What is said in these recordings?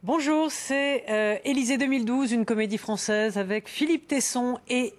Bonjour, c'est Élysée 2012, une comédie française avec Philippe Tesson et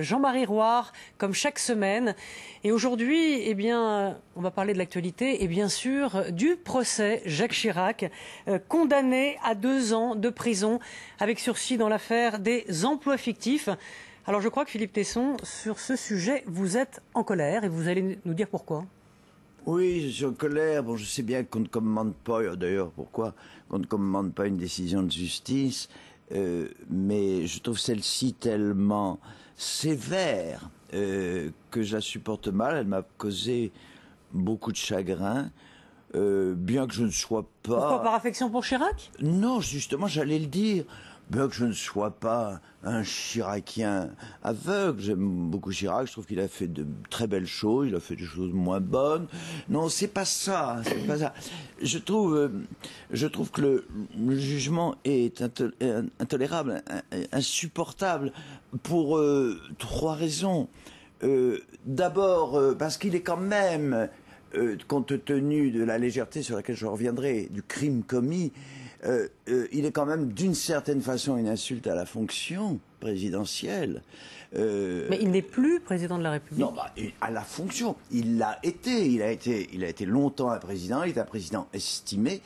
Jean-Marie Roire, comme chaque semaine. Et aujourd'hui, eh bien, on va parler de l'actualité et bien sûr du procès Jacques Chirac, condamné à 2 ans de prison avec sursis dans l'affaire des emplois fictifs. Alors je crois que Philippe Tesson, sur ce sujet, vous êtes en colère et vous allez nous dire pourquoi. Oui, je suis en colère. Bon, je sais bien qu'on ne commande pas, d'ailleurs, pourquoi qu'on ne commande pas une décision de justice, mais je trouve celle-ci tellement sévère que je la supporte mal. Elle m'a causé beaucoup de chagrin, bien que je ne sois pas... Pourquoi, par affection pour Chirac? Non, justement, j'allais le dire. Bien que je ne sois pas un Chiracien aveugle, j'aime beaucoup Chirac, je trouve qu'il a fait de très belles choses, il a fait des choses moins bonnes. Non, c'est pas ça, c'est pas ça. Je trouve que le jugement est intolérable, insupportable, pour 3 raisons. D'abord, parce qu'il est quand même, compte tenu de la légèreté sur laquelle je reviendrai, du crime commis, il est quand même d'une certaine façon une insulte à la fonction présidentielle. Mais il n'est plus président de la République. Non, à la fonction. Il l'a été. Il a été longtemps un président. Il est un président estimé.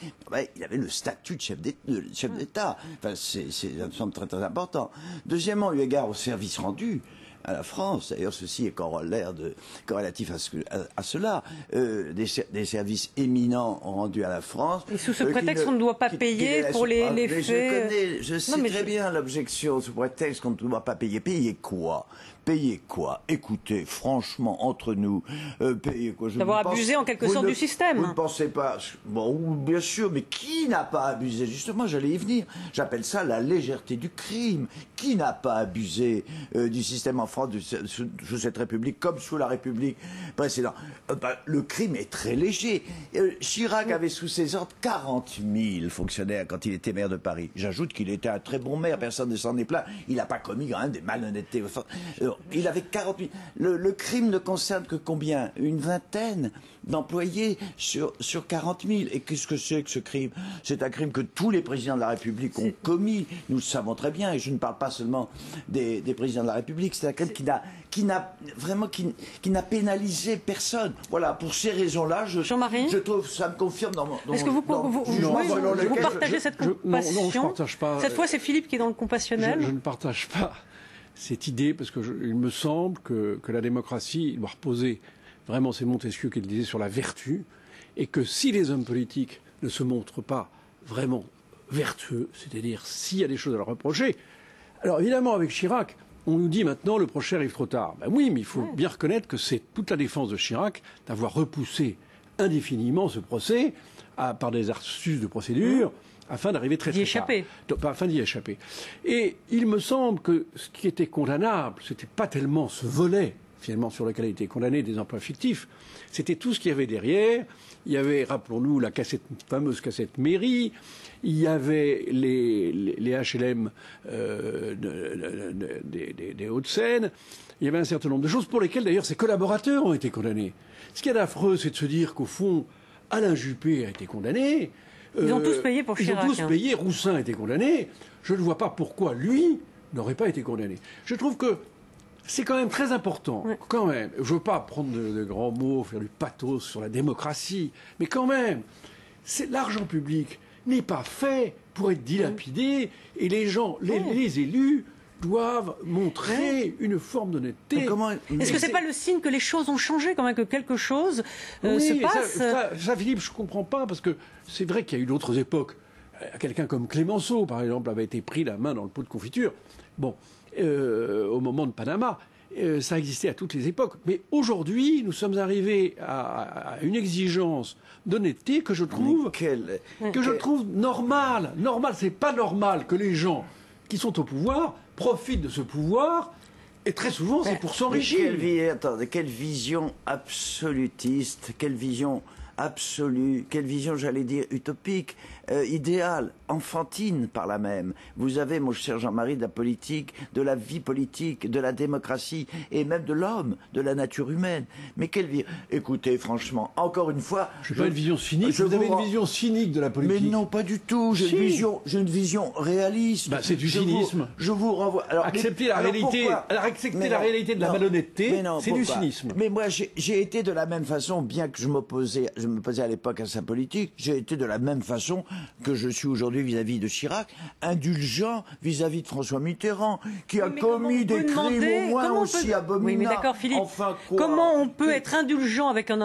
Il avait le statut de chef d'État. Enfin, ça me semble très très important. Deuxièmement, eu égard au service rendu à la France, d'ailleurs ceci est corrélatif à cela, des services éminents rendus à la France. Et sous ce prétexte qu'on ne doit pas payer pour les faits... Je sais très bien l'objection, sous prétexte qu'on ne doit pas payer. Payer quoi ? Payer quoi? Écoutez, franchement, entre nous, payer quoi? D'avoir abusé en quelque sorte du système. Vous ne pensez pas... Bon, bien sûr, mais qui n'a pas abusé? Justement, j'allais y venir. J'appelle ça la légèreté du crime. Qui n'a pas abusé du système en France, sous cette République, comme sous la République précédente? Le crime est très léger. Chirac avait sous ses ordres 40 000 fonctionnaires quand il était maire de Paris. J'ajoute qu'il était un très bon maire, personne ne s'en est plaint. Il n'a pas commis quand même des malhonnêtetés. Il avait 40 000. Le crime ne concerne que combien? Une vingtaine d'employés sur 40 000. Et qu'est-ce que c'est que ce crime? C'est un crime que tous les présidents de la République ont commis. Nous le savons très bien. Et je ne parle pas seulement des présidents de la République. C'est un crime qui n'a pénalisé personne. Voilà, pour ces raisons-là, je trouve, ça me confirme dans mon... Est-ce que vous partagez cette compassion? Non, je ne partage pas. Cette fois, c'est Philippe qui est dans le compassionnel. Je ne partage pas cette idée, parce que il me semble que la démocratie doit reposer, vraiment, c'est Montesquieu qui le disait, sur la vertu, et que si les hommes politiques ne se montrent pas vraiment vertueux, c'est-à-dire s'il y a des choses à leur reprocher, alors évidemment avec Chirac, on nous dit maintenant le procès arrive trop tard. Ben oui, mais il faut bien reconnaître que c'est toute la défense de Chirac d'avoir repoussé indéfiniment ce procès par des astuces de procédure, afin d'arriver très tard. Afin d'y échapper. Et il me semble que ce qui était condamnable, c'était pas tellement ce volet, finalement, sur lequel a été condamné des emplois fictifs, c'était tout ce qu'il y avait derrière. Il y avait, rappelons-nous, la fameuse cassette mairie, il y avait les HLM des Hauts-de-Seine, il y avait un certain nombre de choses pour lesquelles, d'ailleurs, ses collaborateurs ont été condamnés. Ce qui est affreux, c'est de se dire qu'au fond, Alain Juppé a été condamné. Ils ont tous payé pour Chirac. Ils ont tous payé. Roussin a été condamné. Je ne vois pas pourquoi lui n'aurait pas été condamné. Je trouve que c'est quand même très important. Ouais. Quand même. Je ne veux pas prendre de grands mots, faire du pathos sur la démocratie. Mais quand même, l'argent public n'est pas fait pour être dilapidé. Et les gens, les élus, doivent montrer une forme d'honnêteté. Est-ce que c'est pas le signe que les choses ont changé, quand même, que quelque chose se passe? Ça, Philippe, je comprends pas, parce que c'est vrai qu'il y a eu d'autres époques. Quelqu'un comme Clémenceau, par exemple, avait été pris la main dans le pot de confiture. Bon, au moment de Panama, ça existait à toutes les époques. Mais aujourd'hui, nous sommes arrivés à une exigence d'honnêteté que je trouve normale. Normal, c'est pas normal que les gens qui sont au pouvoir profitent de ce pouvoir, et très souvent c'est pour s'enrichir. Quelle vision absolutiste, quelle vision absolue, quelle vision, j'allais dire, utopique. idéale, enfantine par là même. Vous avez, mon cher Jean-Marie, de la politique, de la vie politique, de la démocratie et même de l'homme, de la nature humaine. Mais quelle vie... Écoutez, franchement, encore une fois... Je n'ai pas une vision cynique, vous avez une vision cynique de la politique. Mais non, pas du tout. J'ai une vision réaliste. C'est du cynisme. Je vous renvoie... Alors, accepter la réalité de la malhonnêteté, c'est du cynisme. Mais moi, j'ai été de la même façon, bien que je me posais à l'époque à sa politique, j'ai été de la même façon que je suis aujourd'hui vis-à-vis de Chirac, indulgent vis-à-vis de François Mitterrand, qui a commis des crimes au moins aussi abominables. Oui, mais d'accord, Philippe. Enfin, quoi, comment on peut être indulgent avec un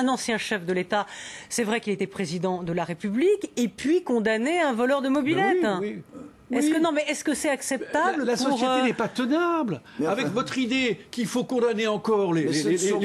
ancien chef de l'État? C'est vrai qu'il était président de la République et puis condamné un voleur de mobilette. Oui. Est-ce que c'est acceptable? La société n'est pas tenable. Avec votre idée qu'il faut condamner encore les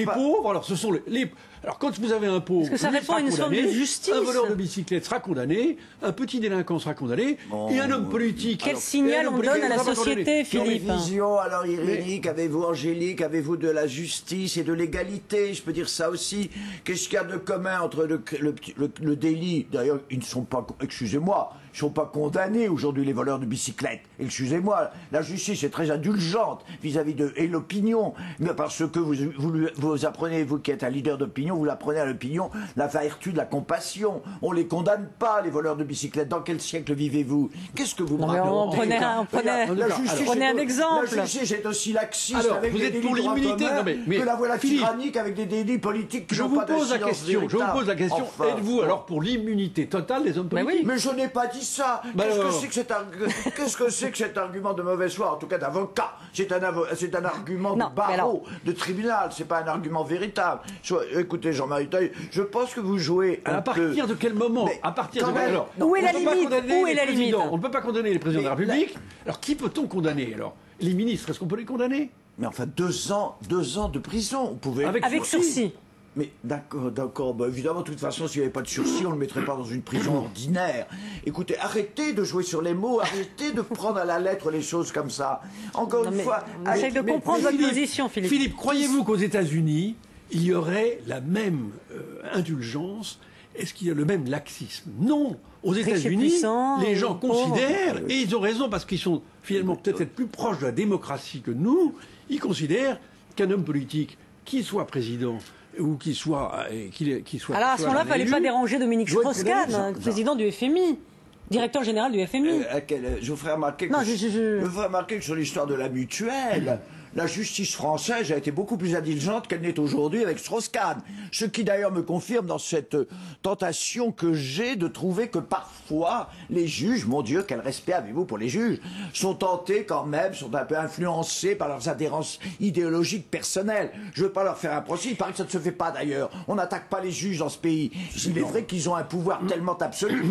pauvres, alors ce sont les... Alors quand vous avez un pauvre, parce que ça répond à une forme de justice. Un voleur de bicyclette sera condamné, un petit délinquant sera condamné, et un homme politique... Quel signal on donne à la société, Philippe? Quelle vision, alors Irénique, avez-vous, Angélique, avez-vous de la justice et de l'égalité? Je peux dire ça aussi. Qu'est-ce qu'il y a de commun entre le délit? D'ailleurs, ils ne sont pas... Excusez-moi, ils ne sont pas condamnés aujourd'hui, les voleurs de bicyclettes. Excusez-moi, la justice est très indulgente vis-à-vis de... Et l'opinion, parce que vous apprenez, vous qui êtes un leader d'opinion, vous l'apprenez à l'opinion, la vertu de la compassion. On ne les condamne pas, les voleurs de bicyclettes. Dans quel siècle vivez-vous? Qu'est-ce que vous me racontez? Prenez un exemple. La justice est aussi laxiste avec vous des êtes délits pour l'immunité, que la voilà tyrannique avec des délits politiques qui n'ont pas de Je vous pose la question, êtes-vous alors pour l'immunité totale des hommes politiques? Mais je n'ai pas dit ça. Qu'est-ce que c'est que cet argument de mauvaise foi, en tout cas d'avocat? C'est un argument de barreau, de tribunal, c'est pas un argument véritable. Écoutez, Jean-Marie Taille, je pense que vous jouez à partir de quel moment? À partir de quel moment? Où est la limite? On ne peut pas condamner les présidents de la République. Alors qui peut-on condamner alors? Les ministres, est-ce qu'on peut les condamner? Mais enfin, 2 ans de prison, vous pouvez... Avec sursis. Mais d'accord, évidemment, de toute façon, s'il n'y avait pas de sursis, on ne le mettrait pas dans une prison ordinaire. Écoutez, arrêtez de jouer sur les mots, arrêtez de prendre à la lettre les choses comme ça. Encore une fois... J'essaie de comprendre votre position, Philippe. Philippe, croyez-vous qu'aux États-Unis, il y aurait la même indulgence? Est-ce qu'il y a le même laxisme? Non. Aux États-Unis, les gens considèrent, et ils ont raison parce qu'ils sont finalement peut-être plus proches de la démocratie que nous, ils considèrent qu'un homme politique, qu'il soit président ou qu'il soit... Alors à ce moment-là, il ne fallait pas déranger Dominique Strauss-Kahn, président du FMI. Directeur général du FMI. Je vous ferai remarquer que sur l'histoire de la mutuelle, la justice française a été beaucoup plus indulgente qu'elle n'est aujourd'hui avec Strauss-Kahn. Ce qui d'ailleurs me confirme dans cette tentation que j'ai de trouver que parfois les juges, mon Dieu, quel respect avez-vous pour les juges, sont tentés quand même, sont un peu influencés par leurs adhérences idéologiques personnelles. Je ne veux pas leur faire un procès, il paraît que ça ne se fait pas d'ailleurs. On n'attaque pas les juges dans ce pays. Il est vrai qu'ils ont un pouvoir tellement absolu.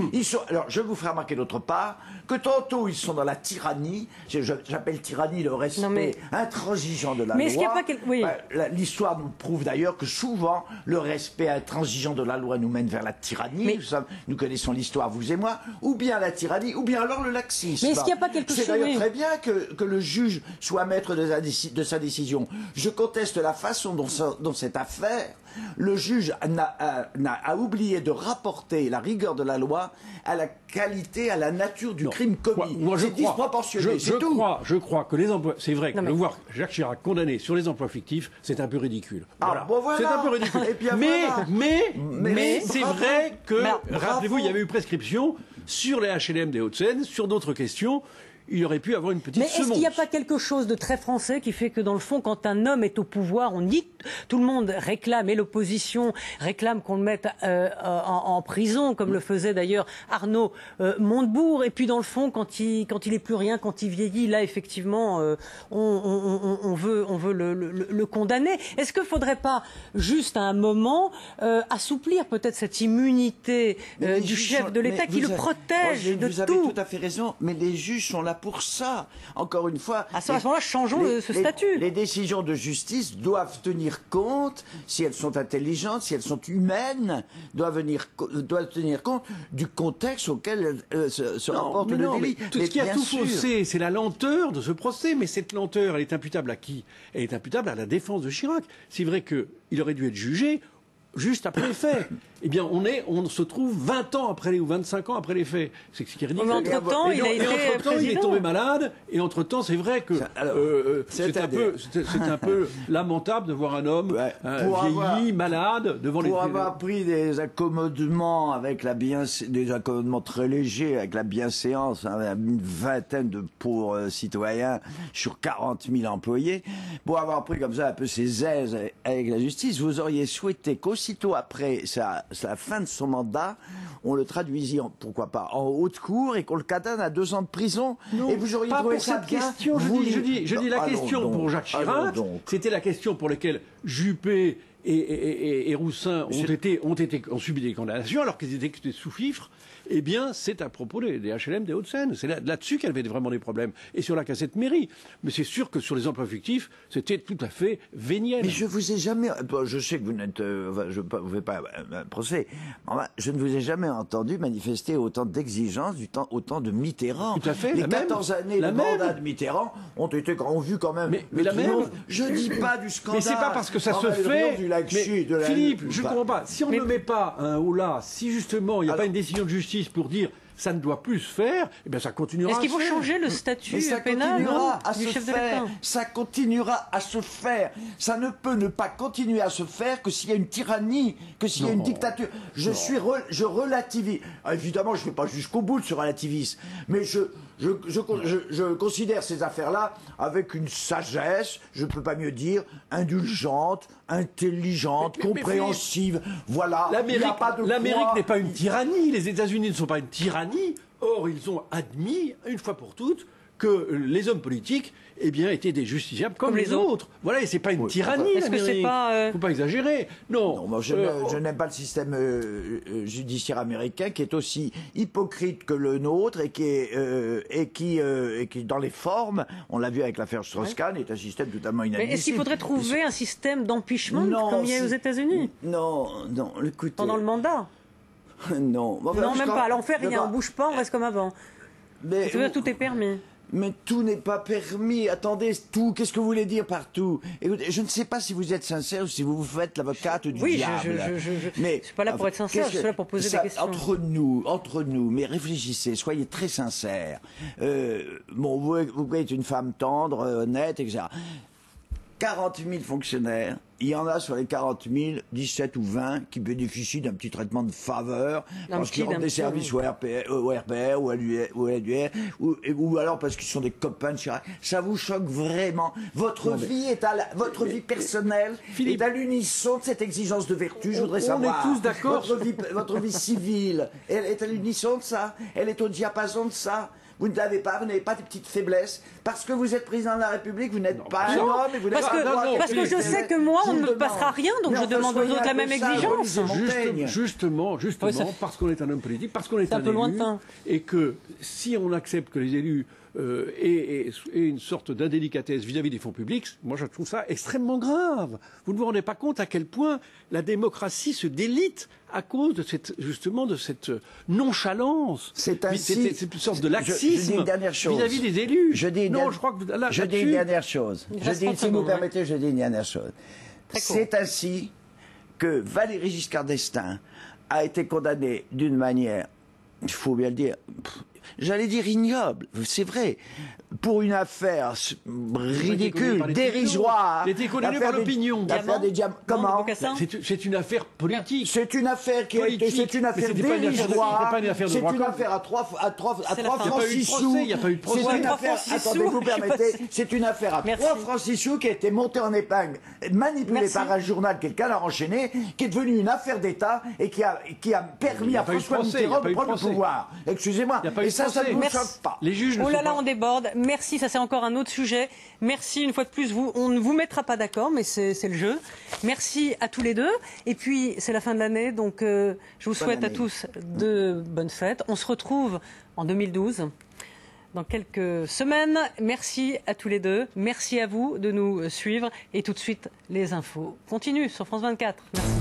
Alors je vous ferai remarquer d'autre part que tantôt ils sont dans la tyrannie, j'appelle tyrannie le respect intransigeant de la loi. Est-ce qu'il n'y a pas l'histoire nous prouve d'ailleurs que souvent le respect intransigeant de la loi nous mène vers la tyrannie. Nous connaissons l'histoire, vous et moi, ou bien la tyrannie, ou bien alors le laxisme. Mais est-ce qu'il n'y a pas quelque chose... C'est d'ailleurs très bien que le juge soit maître de sa décision. Je conteste la façon dont cette affaire, le juge a oublié de rapporter la rigueur de la loi à la qualité, à la nature du crime commis. C'est disproportionné, c'est tout. Je crois que les emplois... C'est vrai que de voir Jacques Chirac condamné sur les emplois fictifs, c'est un peu ridicule. Voilà. C'est un peu ridicule. Mais c'est vrai que, rappelez-vous, il y avait eu prescription sur les HLM des Hauts-de-Seine, sur d'autres questions. Il aurait pu avoir une petite semonce. Mais est-ce qu'il n'y a pas quelque chose de très français qui fait que, dans le fond, quand un homme est au pouvoir, on dit tout le monde réclame, et l'opposition réclame qu'on le mette en prison, comme le faisait d'ailleurs Arnaud Montebourg. Et puis, dans le fond, quand il est plus rien, quand il vieillit, là, effectivement, on veut le condamner. Est-ce qu'il ne faudrait pas, juste à un moment, assouplir peut-être cette immunité du chef de l'État qui le protège de tout? Vous avez tout à fait raison, mais les juges sont là pour ça. Encore une fois... À ce moment-là, changeons ce statut. Les décisions de justice doivent tenir compte, si elles sont intelligentes, si elles sont humaines, doivent tenir compte du contexte auquel se rapporte le délit. Ce qui a tout faussé, c'est la lenteur de ce procès. Mais cette lenteur, elle est imputable à qui? Elle est imputable à la défense de Chirac. C'est vrai qu'il aurait dû être jugé juste après les faits. Eh bien, on se trouve 20 ans après ou 25 ans après les faits. C'est ce qui est ridicule. Mais entre-temps, il est tombé malade. Et entre-temps, c'est vrai que c'est un peu lamentable de voir un homme vieilli, malade, devant les... Pour avoir pris des accommodements des accommodements très légers avec la bienséance, une vingtaine de pauvres citoyens sur 40 000 employés, pour avoir pris comme ça un peu ses aises avec la justice, vous auriez souhaité qu'aussitôt après la fin de son mandat, on le traduisit, pourquoi pas, en haute cour et qu'on le condamne à 2 ans de prison. Non, et vous auriez pas trouvé pour ça cette bien. question. Je dis la question pour Jacques Chirac. C'était la question pour laquelle Juppé et Roussin ont subi des condamnations alors qu'ils étaient sous fifre. Eh bien, c'est à propos des HLM des Hauts-de-Seine. C'est là-dessus qu'il y avait vraiment des problèmes. Et sur la cassette mairie. Mais c'est sûr que sur les emplois fictifs, c'était tout à fait véniel. Mais je vous ai jamais... je sais que vous n'êtes... je ne vous fais pas un procès. Je ne vous ai jamais entendu manifester autant d'exigences, autant de Mitterrand. Tout à fait. Les 14 années de mandat de Mitterrand ont vu quand même... Mais la même... Je ne dis pas du scandale. Mais c'est pas parce que ça se fait... Philippe, je ne comprends pas. Si on ne met pas un haut-là, si justement il n'y a pas une décision de justice pour dire ça ne doit plus se faire, eh bien ça continuera. Est-ce qu'il faut changer le statut pénal du chef de l'État ? Ça continuera à se faire. Ça ne peut ne pas continuer à se faire que s'il y a une tyrannie, que s'il y a une dictature. Je relativise. Évidemment, je ne vais pas jusqu'au bout de ce relativisme, mais je considère ces affaires-là avec une sagesse, je ne peux pas mieux dire, indulgente, intelligente, compréhensive. Voilà. L'Amérique n'est pas une tyrannie. Les États-Unis ne sont pas une tyrannie. Or, ils ont admis, une fois pour toutes, que les hommes politiques, eh bien, étaient des justiciables comme les autres. Voilà, et c'est pas une tyrannie. Est-ce que c'est pas... Faut pas exagérer. Non. Moi, je n'aime pas le système judiciaire américain qui est aussi hypocrite que le nôtre et qui, dans les formes, on l'a vu avec l'affaire Strauss-Kahn, est un système totalement inadmissible. Mais est-ce qu'il faudrait trouver un système d'empêchement comme il y a aux États-Unis ? Non, écoutez. Pendant le mandat ? Non. Non, même pas. Alors on fait rien, on bouge pas, on reste comme avant. Mais tout est permis. Mais tout n'est pas permis. Attendez, tout. Qu'est-ce que vous voulez dire par tout ? Écoutez, je ne sais pas si vous êtes sincère ou si vous vous faites l'avocate du diable. Mais je suis pas là pour être sincère, je suis là pour poser des questions. Entre nous, mais réfléchissez, soyez très sincères. Vous êtes une femme tendre, honnête, etc. 40 000 fonctionnaires, il y en a sur les 40 000, 17 ou 20 qui bénéficient d'un petit traitement de faveur parce qu'ils rendent des services au RPR ou à l'UR ou alors parce qu'ils sont des copains de Chirac. Ça vous choque vraiment ? Votre vie personnelle est à l'unisson de cette exigence de vertu. Je voudrais savoir. On est tous d'accord. Votre vie civile, elle est à l'unisson de ça ? Elle est au diapason de ça ? Vous n'avez pas de petites faiblesses. Parce que vous êtes président de la République, vous n'êtes pas un homme et vous n'êtes pas... Parce que je sais que moi, on ne me passera rien, donc je demande aux autres la même exigence. Justement, parce qu'on est un homme politique, parce qu'on est un élu, lointain. Et que si on accepte que les élus aient une sorte d'indélicatesse vis-à-vis des fonds publics, moi je trouve ça extrêmement grave. Vous ne vous rendez pas compte à quel point la démocratie se délite à cause de cette nonchalance. C'est ainsi. C'est une sorte de laxisme vis-à-vis des élus. Je dis une dernière chose. Si vous permettez, je dis une dernière chose. C'est ainsi que Valéry Giscard d'Estaing a été condamné d'une manière, il faut bien le dire, j'allais dire ignoble, c'est vrai, pour une affaire ridicule, dérisoire. Il était condamné par l'opinion. Comment ? C'est une affaire politique. C'est une affaire c'est une affaire dérisoire. C'est une affaire à 3 francs 6 sous. Il n'y a pas eu de procès. Attendez, vous permettez, c'est une affaire à 3 francs 6 sous qui a été montée en épingle, manipulée par un journal, quelqu'un l'a enchaîné, qui est devenue une affaire d'État et qui a permis à François Mitterrand de prendre le pouvoir. Excusez-moi. Et ça ne vous choque pas. Les juges. Oh là là, on déborde. Merci, ça c'est encore un autre sujet. Merci une fois de plus. On ne vous mettra pas d'accord, mais c'est le jeu. Merci à tous les deux. Et puis c'est la fin de l'année, donc je vous souhaite à tous de bonnes fêtes. On se retrouve en 2012. Dans quelques semaines. Merci à tous les deux. Merci à vous de nous suivre. Et tout de suite, les infos continuent sur France 24. Merci.